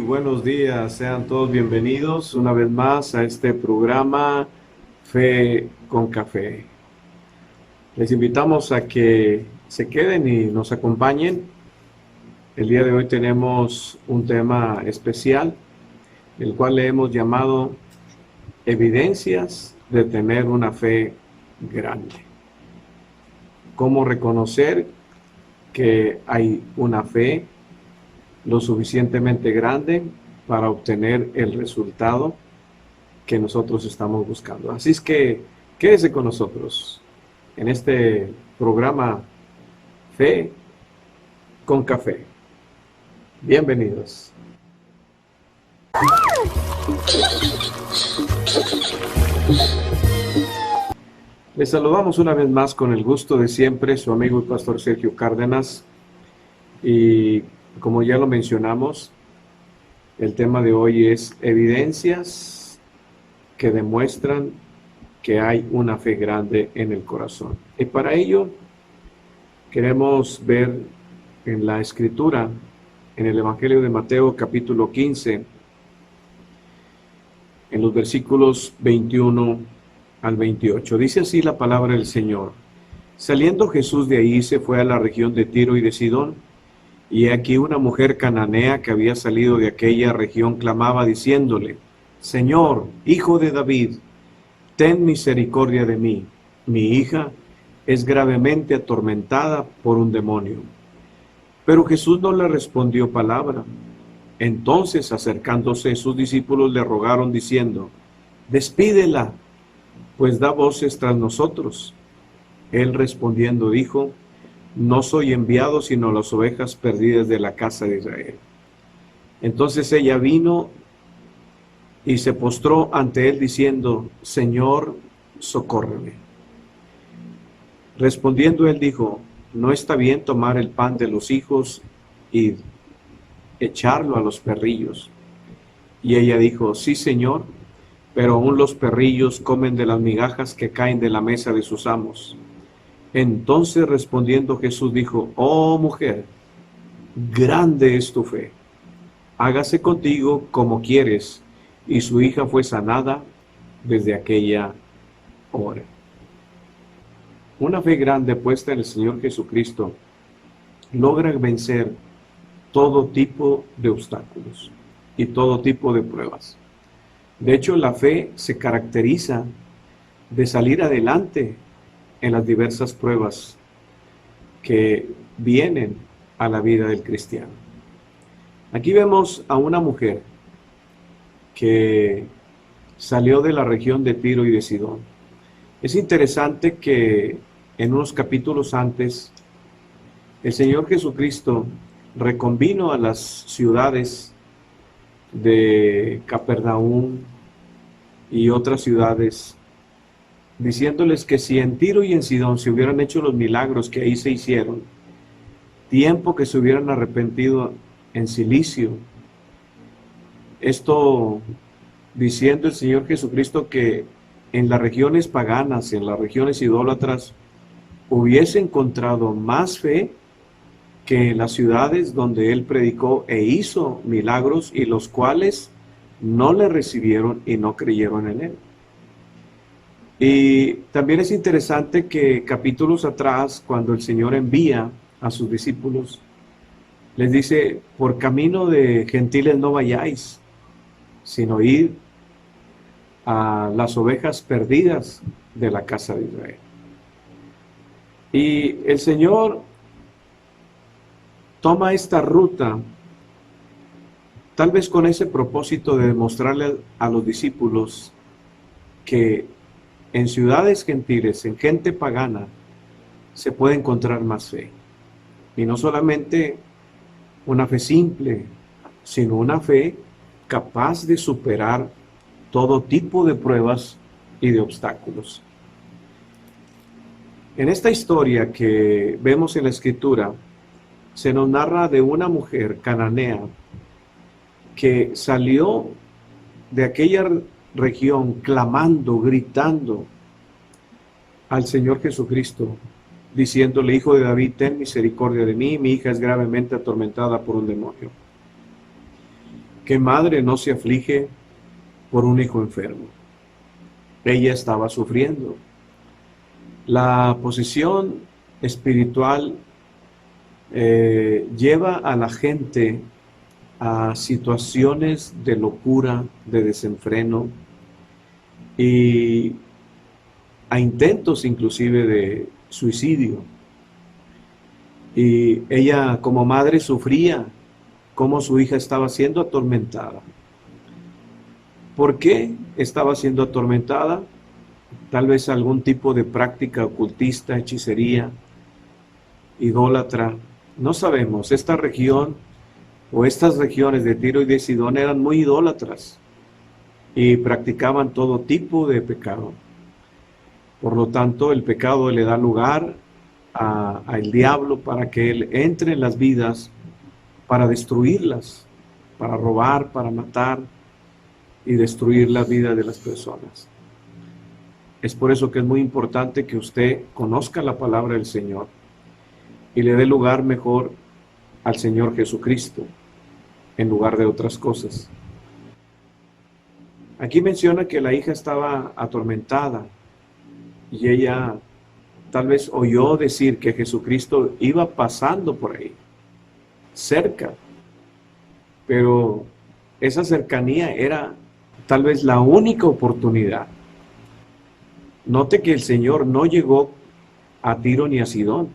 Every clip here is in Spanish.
buenos días, sean todos bienvenidos una vez más a este programa Fe con Café. Les invitamos a que se queden y nos acompañen. El día de hoy tenemos un tema especial, el cual le hemos llamado Evidencias de tener una fe grande. ¿Cómo reconocer que hay una fe lo suficientemente grande para obtener el resultado que nosotros estamos buscando? Así es que quédese con nosotros en este programa Fe con Café. Bienvenidos. Les saludamos una vez más con el gusto de siempre, su amigo y pastor Sergio Cárdenas. Y como ya lo mencionamos, el tema de hoy es evidencias que demuestran que hay una fe grande en el corazón. Y para ello queremos ver en la Escritura, en el Evangelio de Mateo capítulo 15, en los versículos 21 al 28. Dice así la palabra del Señor. Saliendo Jesús de ahí se fue a la región de Tiro y de Sidón. Y aquí una mujer cananea que había salido de aquella región clamaba diciéndole: Señor, hijo de David, ten misericordia de mí. Mi hija es gravemente atormentada por un demonio. Pero Jesús no le respondió palabra. Entonces, acercándose, sus discípulos le rogaron diciendo: Despídela, pues da voces tras nosotros. Él respondiendo dijo: No soy enviado sino a las ovejas perdidas de la casa de Israel. Entonces ella vino y se postró ante él diciendo: Señor, socórreme. Respondiendo él dijo: No está bien tomar el pan de los hijos y echarlo a los perrillos. Y ella dijo: Sí, Señor, pero aún los perrillos comen de las migajas que caen de la mesa de sus amos. Entonces respondiendo Jesús dijo: Oh mujer, grande es tu fe, hágase contigo como quieres. Y su hija fue sanada desde aquella hora. Una fe grande puesta en el Señor Jesucristo logra vencer todo tipo de obstáculos y todo tipo de pruebas. De hecho, la fe se caracteriza de salir adelante en las diversas pruebas que vienen a la vida del cristiano. Aquí vemos a una mujer que salió de la región de Tiro y de Sidón. Es interesante que en unos capítulos antes el Señor Jesucristo reconvino a las ciudades de Capernaum y otras ciudades, diciéndoles que si en Tiro y en Sidón se hubieran hecho los milagros que ahí se hicieron, tiempo que se hubieran arrepentido en Cilicio, esto diciendo el Señor Jesucristo que en las regiones paganas, en las regiones idólatras, hubiese encontrado más fe que en las ciudades donde él predicó e hizo milagros y los cuales no le recibieron y no creyeron en él. Y también es interesante que capítulos atrás, cuando el Señor envía a sus discípulos, les dice: por camino de gentiles no vayáis, sino id a las ovejas perdidas de la casa de Israel. Y el Señor toma esta ruta, tal vez con ese propósito de demostrarle a los discípulos que en ciudades gentiles, en gente pagana, se puede encontrar más fe. Y no solamente una fe simple, sino una fe capaz de superar todo tipo de pruebas y de obstáculos. En esta historia que vemos en la Escritura, se nos narra de una mujer cananea que salió de aquella región clamando, gritando al Señor Jesucristo, diciéndole: Hijo de David, ten misericordia de mí, mi hija es gravemente atormentada por un demonio. ¿Qué madre no se aflige por un hijo enfermo? Ella estaba sufriendo. La posición espiritual lleva a la gente a situaciones de locura, de desenfreno y a intentos inclusive de suicidio. Y ella como madre sufría cómo su hija estaba siendo atormentada. ¿Por qué estaba siendo atormentada? Tal vez algún tipo de práctica ocultista, hechicería, idólatra. No sabemos. Esta región o estas regiones de Tiro y de Sidón eran muy idólatras y practicaban todo tipo de pecado. Por lo tanto, el pecado le da lugar al diablo para que él entre en las vidas, para destruirlas, para robar, para matar y destruir la vida de las personas. Es por eso que es muy importante que usted conozca la palabra del Señor y le dé lugar mejor al Señor Jesucristo en lugar de otras cosas. Aquí menciona que la hija estaba atormentada y ella tal vez oyó decir que Jesucristo iba pasando por ahí, cerca, pero esa cercanía era tal vez la única oportunidad. Note que el Señor no llegó a Tiro ni a Sidón,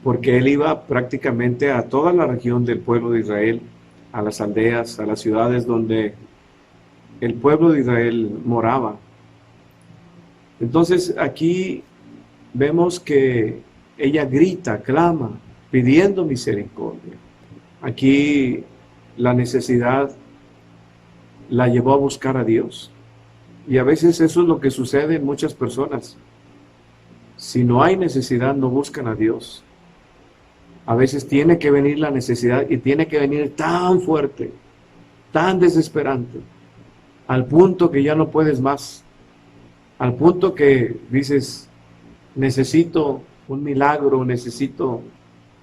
porque Él iba prácticamente a toda la región del pueblo de Israel, a las aldeas, a las ciudades donde el pueblo de Israel moraba. Entonces aquí vemos que ella grita, clama, pidiendo misericordia. Aquí la necesidad la llevó a buscar a Dios. Y a veces eso es lo que sucede en muchas personas. Si no hay necesidad, no buscan a Dios. A veces tiene que venir la necesidad y tiene que venir tan fuerte, tan desesperante, al punto que ya no puedes más. Al punto que dices, necesito un milagro, necesito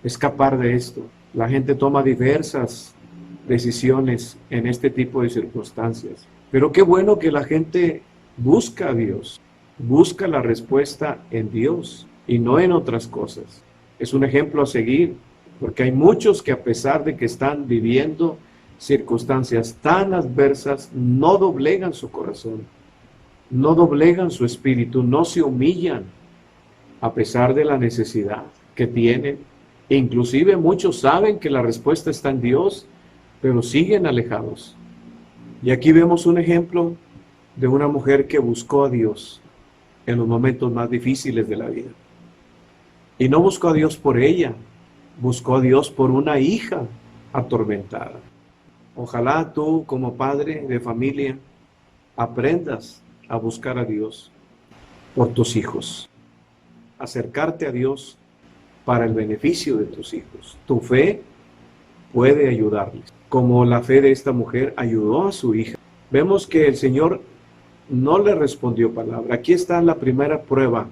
escapar de esto. La gente toma diversas decisiones en este tipo de circunstancias. Pero qué bueno que la gente busca a Dios, busca la respuesta en Dios y no en otras cosas. Es un ejemplo a seguir, porque hay muchos que a pesar de que están viviendo circunstancias tan adversas, no doblegan su corazón, no doblegan su espíritu, no se humillan a pesar de la necesidad que tienen. Inclusive muchos saben que la respuesta está en Dios, pero siguen alejados. Y aquí vemos un ejemplo de una mujer que buscó a Dios en los momentos más difíciles de la vida. Y no buscó a Dios por ella, buscó a Dios por una hija atormentada. Ojalá tú como padre de familia aprendas a buscar a Dios por tus hijos. Acercarte a Dios para el beneficio de tus hijos. Tu fe puede ayudarles, como la fe de esta mujer ayudó a su hija. Vemos que el Señor no le respondió palabra. Aquí está la primera prueba,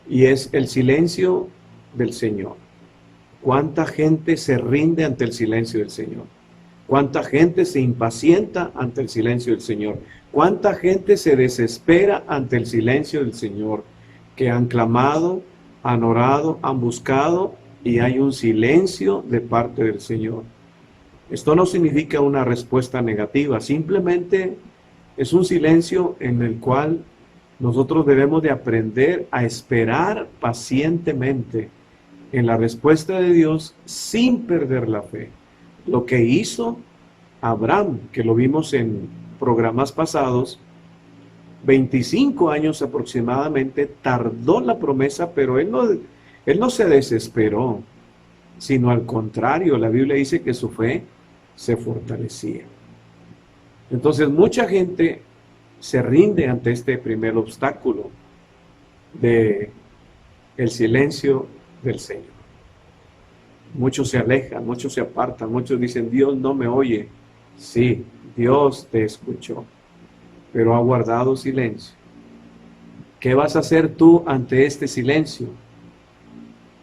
y es el silencio del Señor. ¿Cuánta gente se rinde ante el silencio del Señor? ¿Cuánta gente se impacienta ante el silencio del Señor? ¿Cuánta gente se desespera ante el silencio del Señor? Que han clamado, han orado, han buscado, y hay un silencio de parte del Señor. Esto no significa una respuesta negativa, simplemente es un silencio en el cual nosotros debemos de aprender a esperar pacientemente en la respuesta de Dios sin perder la fe. Lo que hizo Abraham, que lo vimos en programas pasados, 25 años aproximadamente tardó la promesa, pero él no se desesperó, sino al contrario, la Biblia dice que su fe se fortalecía. Entonces mucha gente se rinde ante este primer obstáculo de el silencio del Señor. Muchos se alejan, muchos se apartan, muchos dicen, Dios no me oye. Sí, Dios te escuchó, pero ha guardado silencio. ¿Qué vas a hacer tú ante este silencio?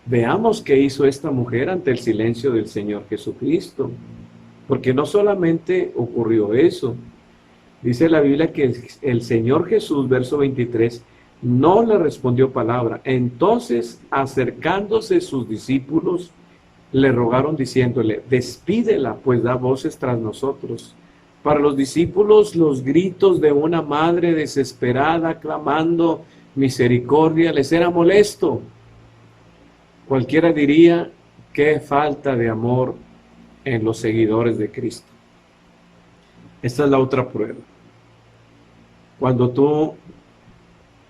Veamos qué hizo esta mujer ante el silencio del Señor Jesucristo. Porque no solamente ocurrió eso, dice la Biblia que el Señor Jesús, verso 23, no le respondió palabra. Entonces, acercándose sus discípulos, le rogaron diciéndole, despídela, pues da voces tras nosotros. Para los discípulos, los gritos de una madre desesperada clamando misericordia les era molesto. Cualquiera diría, qué falta de amor en los seguidores de Cristo. Esta es la otra prueba. Cuando tú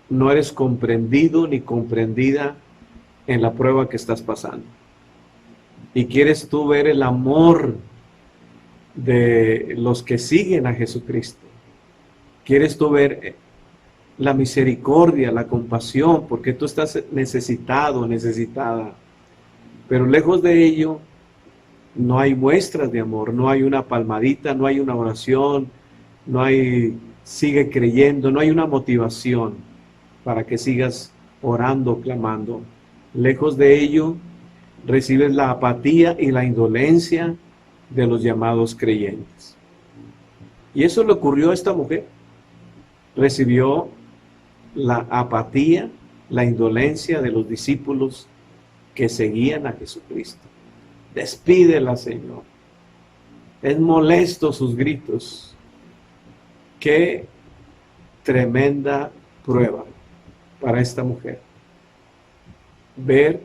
no eres comprendido ni comprendida en la prueba que estás pasando. Y quieres tú ver el amor de los que siguen a Jesucristo. Quieres tú ver la misericordia, la compasión, porque tú estás necesitado, necesitada. Pero lejos de ello, no hay muestras de amor, no hay una palmadita, no hay una oración, no hay, sigue creyendo, no hay una motivación para que sigas orando, clamando. Lejos de ello, recibes la apatía y la indolencia de los llamados creyentes. Y eso le ocurrió a esta mujer. Recibió la apatía, la indolencia de los discípulos que seguían a Jesucristo. Despídela, Señor. Es molesto sus gritos. Qué tremenda prueba para esta mujer. Ver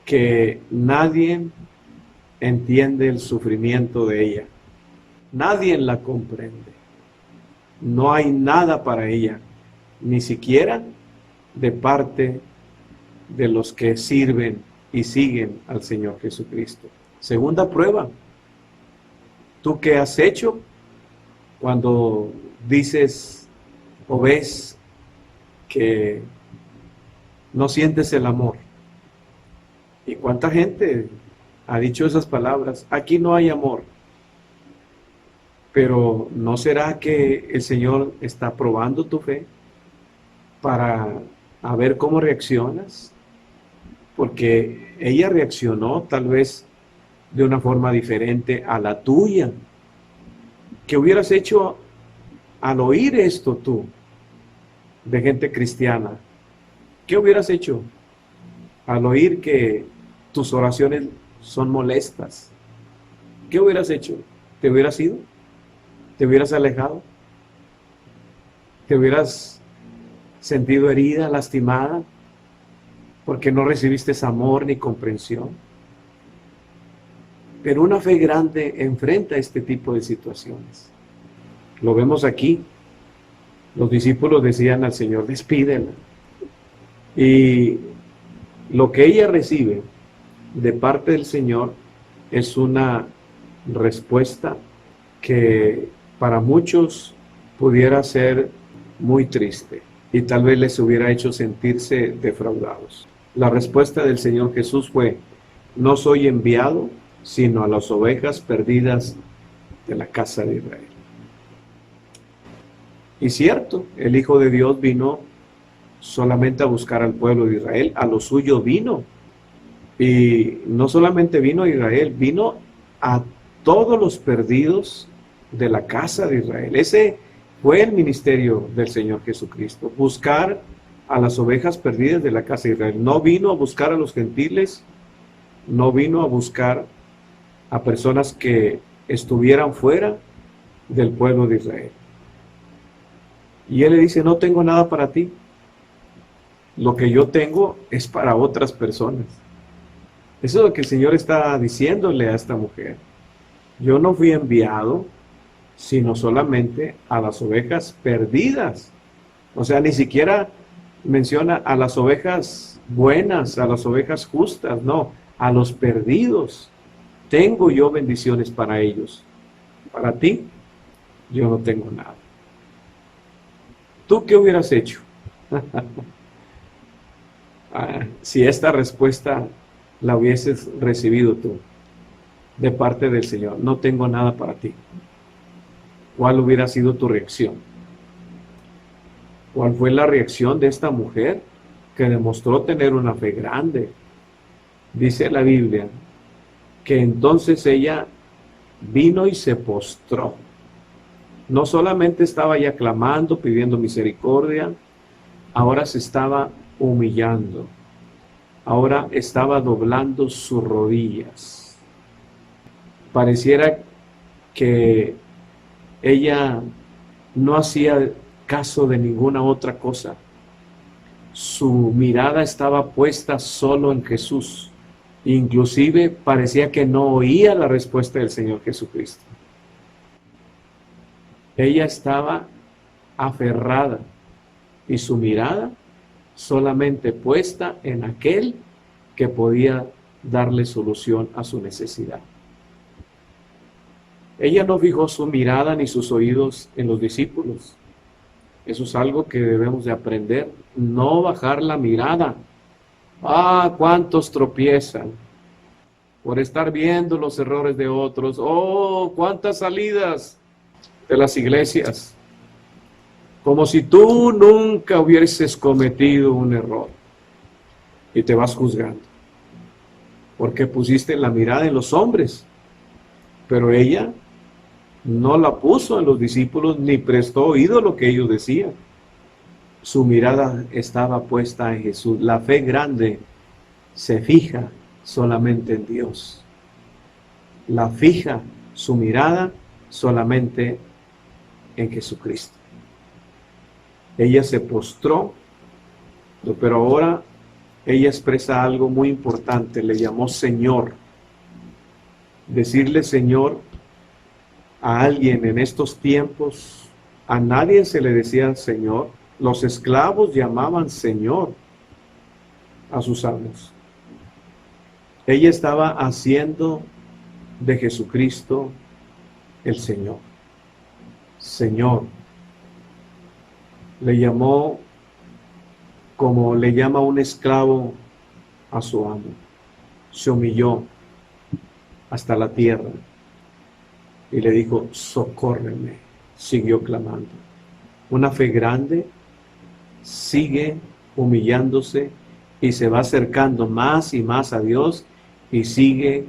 que nadie entiende el sufrimiento de ella. Nadie la comprende. No hay nada para ella, ni siquiera de parte de los que sirven y siguen al Señor Jesucristo. Segunda prueba. ¿Tú qué has hecho cuando dices o ves que no sientes el amor? ¿Y cuánta gente ha dicho esas palabras? Aquí no hay amor. Pero ¿no será que el Señor está probando tu fe para a ver cómo reaccionas? Porque ella reaccionó tal vez de una forma diferente a la tuya. ¿Qué hubieras hecho al oír esto tú, de gente cristiana? ¿Qué hubieras hecho al oír que tus oraciones son molestas? ¿Qué hubieras hecho? ¿Te hubieras ido? ¿Te hubieras alejado? ¿Te hubieras sentido herida, lastimada? Porque no recibiste amor ni comprensión. Pero una fe grande enfrenta este tipo de situaciones. Lo vemos aquí. Los discípulos decían al Señor, despídela. Y lo que ella recibe de parte del Señor es una respuesta que para muchos pudiera ser muy triste y tal vez les hubiera hecho sentirse defraudados. La respuesta del Señor Jesús fue, no soy enviado sino a las ovejas perdidas de la casa de Israel. Y cierto, el Hijo de Dios vino solamente a buscar al pueblo de Israel, a lo suyo vino. Y no solamente vino a Israel, vino a todos los perdidos de la casa de Israel. Ese fue el ministerio del Señor Jesucristo, buscar a las ovejas perdidas de la casa de Israel. No vino a buscar a los gentiles, no vino a buscar a personas que estuvieran fuera del pueblo de Israel. Y Él le dice, no tengo nada para ti. Lo que yo tengo es para otras personas. Eso es lo que el Señor está diciéndole a esta mujer. Yo no fui enviado, sino solamente a las ovejas perdidas. O sea, ni siquiera menciona a las ovejas buenas, a las ovejas justas, no, a los perdidos. Tengo yo bendiciones para ellos. Para ti, yo no tengo nada. ¿Tú qué hubieras hecho? Si esta respuesta la hubieses recibido tú de parte del Señor, no tengo nada para ti. ¿Cuál hubiera sido tu reacción? ¿Cuál fue la reacción de esta mujer que demostró tener una fe grande? Dice la Biblia que entonces ella vino y se postró. No solamente estaba ya clamando, pidiendo misericordia, ahora se estaba humillando. Ahora estaba doblando sus rodillas. Pareciera que ella no hacía caso de ninguna otra cosa. Su mirada estaba puesta solo en Jesús. Inclusive parecía que no oía la respuesta del Señor Jesucristo. Ella estaba aferrada y su mirada solamente puesta en aquel que podía darle solución a su necesidad. Ella no fijó su mirada ni sus oídos en los discípulos. Eso es algo que debemos de aprender, no bajar la mirada. Ah, cuántos tropiezan por estar viendo los errores de otros. Oh, cuántas salidas de las iglesias, como si tú nunca hubieses cometido un error y te vas juzgando, porque pusiste la mirada en los hombres, pero ella no la puso en los discípulos ni prestó oído a lo que ellos decían. Su mirada estaba puesta en Jesús. La fe grande se fija solamente en Dios. La fija su mirada solamente en Jesucristo. Ella se postró, pero ahora ella expresa algo muy importante, le llamó Señor. Decirle Señor a alguien en estos tiempos, a nadie se le decía Señor. Los esclavos llamaban Señor a sus amos. Ella estaba haciendo de Jesucristo el Señor. Señor. Le llamó como le llama un esclavo a su amo. Se humilló hasta la tierra y le dijo, socórreme. Siguió clamando. Una fe grande sigue humillándose y se va acercando más y más a Dios y sigue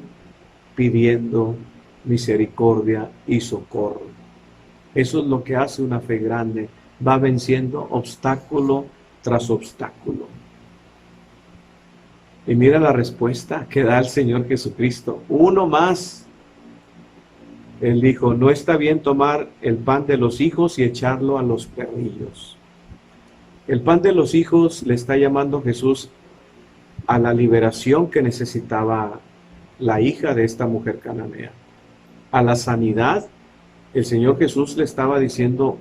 pidiendo misericordia y socorro. Eso es lo que hace una fe grande. Va venciendo obstáculo tras obstáculo. Y mira la respuesta que da el Señor Jesucristo. Uno más. Él dijo, no está bien tomar el pan de los hijos y echarlo a los perrillos. El pan de los hijos le está llamando Jesús a la liberación que necesitaba la hija de esta mujer cananea. A la sanidad, el Señor Jesús le estaba diciendo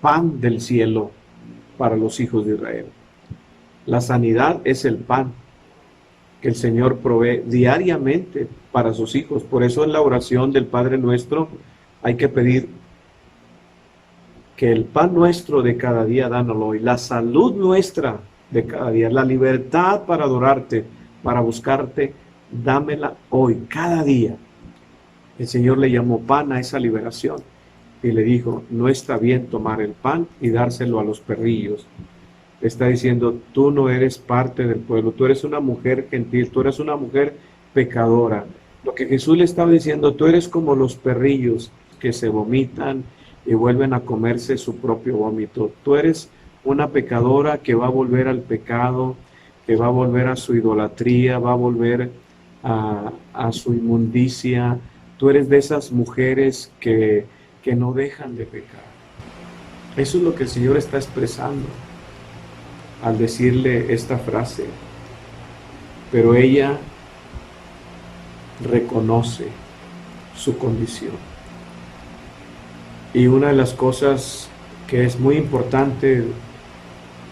pan del cielo para los hijos de Israel. La sanidad es el pan que el Señor provee diariamente para sus hijos. Por eso en la oración del Padre Nuestro hay que pedir que el pan nuestro de cada día dánoslo hoy, la salud nuestra de cada día, la libertad para adorarte, para buscarte, dámela hoy, cada día. El Señor le llamó pan a esa liberación y le dijo, no está bien tomar el pan y dárselo a los perrillos. Le está diciendo, tú no eres parte del pueblo, tú eres una mujer gentil, tú eres una mujer pecadora. Lo que Jesús le estaba diciendo, tú eres como los perrillos que se vomitan y vuelven a comerse su propio vómito. Tú eres una pecadora que va a volver al pecado, que va a volver a su idolatría, va a volver a su inmundicia. Tú eres de esas mujeres que no dejan de pecar. Eso es lo que el Señor está expresando al decirle esta frase. Pero ella reconoce su condición. Y una de las cosas que es muy importante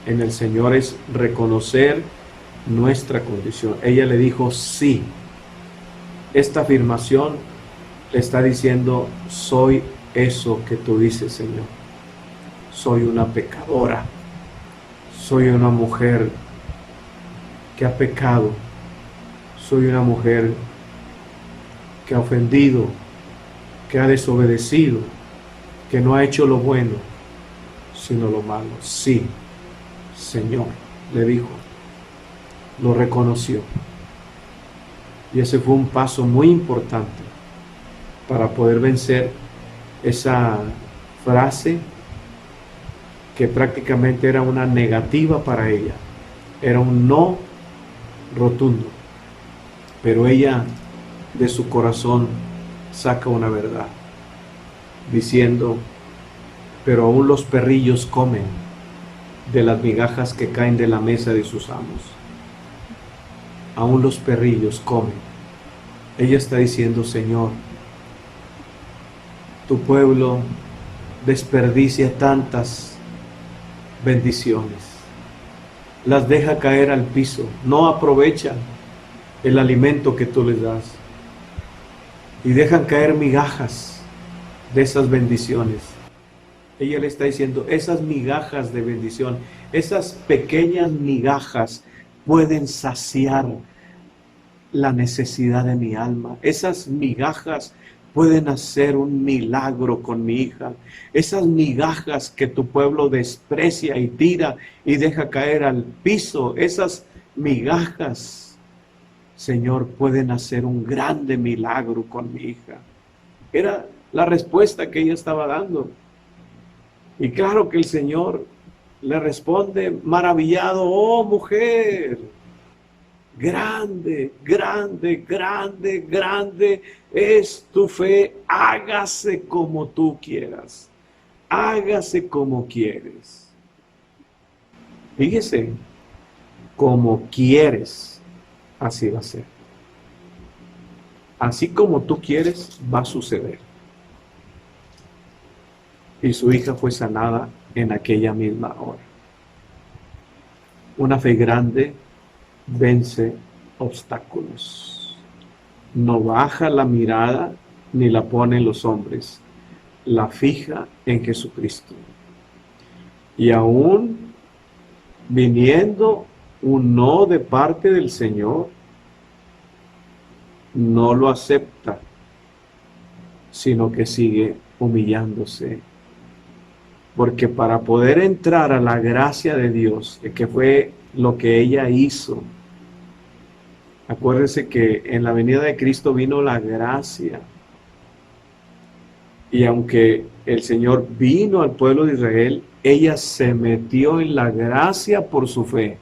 en el Señor es reconocer nuestra condición. Ella le dijo sí. Esta afirmación le está diciendo, soy eso que tú dices, Señor. Soy una pecadora. Soy una mujer que ha pecado. Soy una mujer que ha ofendido, que ha desobedecido, que no ha hecho lo bueno, sino lo malo. Sí, Señor, le dijo. Lo reconoció. Y ese fue un paso muy importante para poder vencer esa frase que prácticamente era una negativa para ella, era un no rotundo, pero ella de su corazón saca una verdad, diciendo: pero aún los perrillos comen de las migajas que caen de la mesa de sus amos. Aún los perrillos comen. Ella está diciendo: Señor, tu pueblo desperdicia tantas bendiciones, las deja caer al piso, no aprovechan el alimento que tú les das y dejan caer migajas de esas bendiciones. Ella le está diciendo: esas migajas de bendición, esas pequeñas migajas pueden saciar la necesidad de mi alma. Esas migajas pueden hacer un milagro con mi hija. Esas migajas que tu pueblo desprecia y tira y deja caer al piso, esas migajas, Señor, pueden hacer un grande milagro con mi hija. Era la respuesta que ella estaba dando. Y claro que el Señor le responde maravillado: oh mujer, grande, grande, grande, grande es tu fe, hágase como tú quieras, hágase como quieres. Fíjese, como quieres, así va a ser. Así como tú quieres, va a suceder. Y su hija fue sanada en aquella misma hora. Una fe grande vence obstáculos. No baja la mirada ni la pone en los hombres, la fija en Jesucristo. Y aún viniendo un no de parte del Señor, no lo acepta, sino que sigue humillándose. Porque para poder entrar a la gracia de Dios, que fue lo que ella hizo, acuérdense que en la venida de Cristo vino la gracia. Y aunque el Señor vino al pueblo de Israel, ella se metió en la gracia por su fe.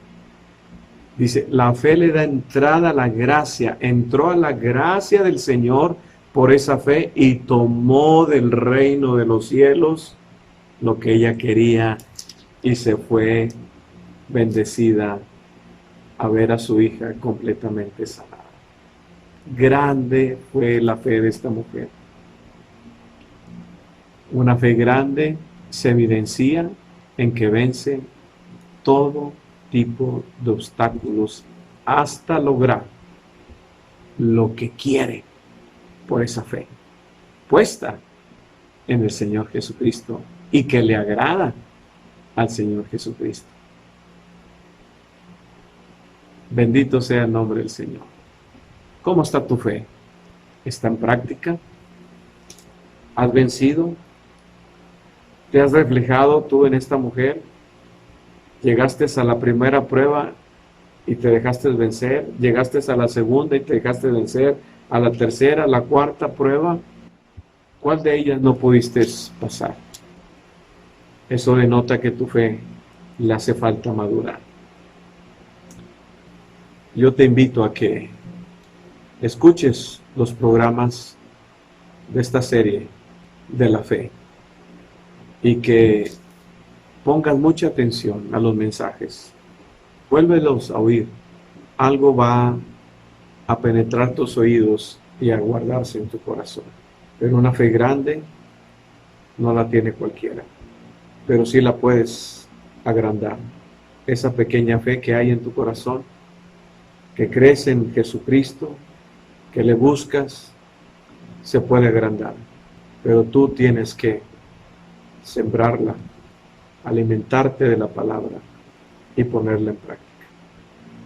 Dice, la fe le da entrada a la gracia, entró a la gracia del Señor por esa fe y tomó del reino de los cielos lo que ella quería y se fue bendecida a ver a su hija completamente sanada. Grande fue la fe de esta mujer. Una fe grande se evidencia en que vence todo tipo de obstáculos hasta lograr lo que quiere por esa fe puesta en el Señor Jesucristo y que le agrada al Señor Jesucristo. Bendito sea el nombre del Señor. ¿Cómo está tu fe? ¿Está en práctica? ¿Has vencido? ¿Te has reflejado tú en esta mujer? ¿Llegaste a la primera prueba y te dejaste vencer? ¿Llegaste a la segunda y te dejaste vencer? ¿A la tercera, a la cuarta prueba? ¿Cuál de ellas no pudiste pasar? Eso denota que tu fe le hace falta madurar. Yo te invito a que escuches los programas de esta serie de la fe y que pongas mucha atención a los mensajes. Vuélvelos a oír. Algo va a penetrar tus oídos y a guardarse en tu corazón. Pero una fe grande no la tiene cualquiera, pero sí la puedes agrandar. Esa pequeña fe que hay en tu corazón, que crees en Jesucristo, que le buscas, se puede agrandar. Pero tú tienes que sembrarla, alimentarte de la palabra y ponerla en práctica.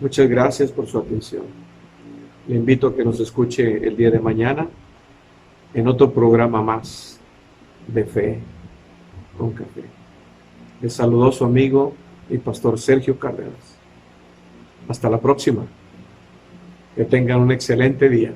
Muchas gracias por su atención. Le invito a que nos escuche el día de mañana en otro programa más de Fe con Café. Les saludó su amigo y pastor Sergio Cárdenas. Hasta la próxima. Que tengan un excelente día.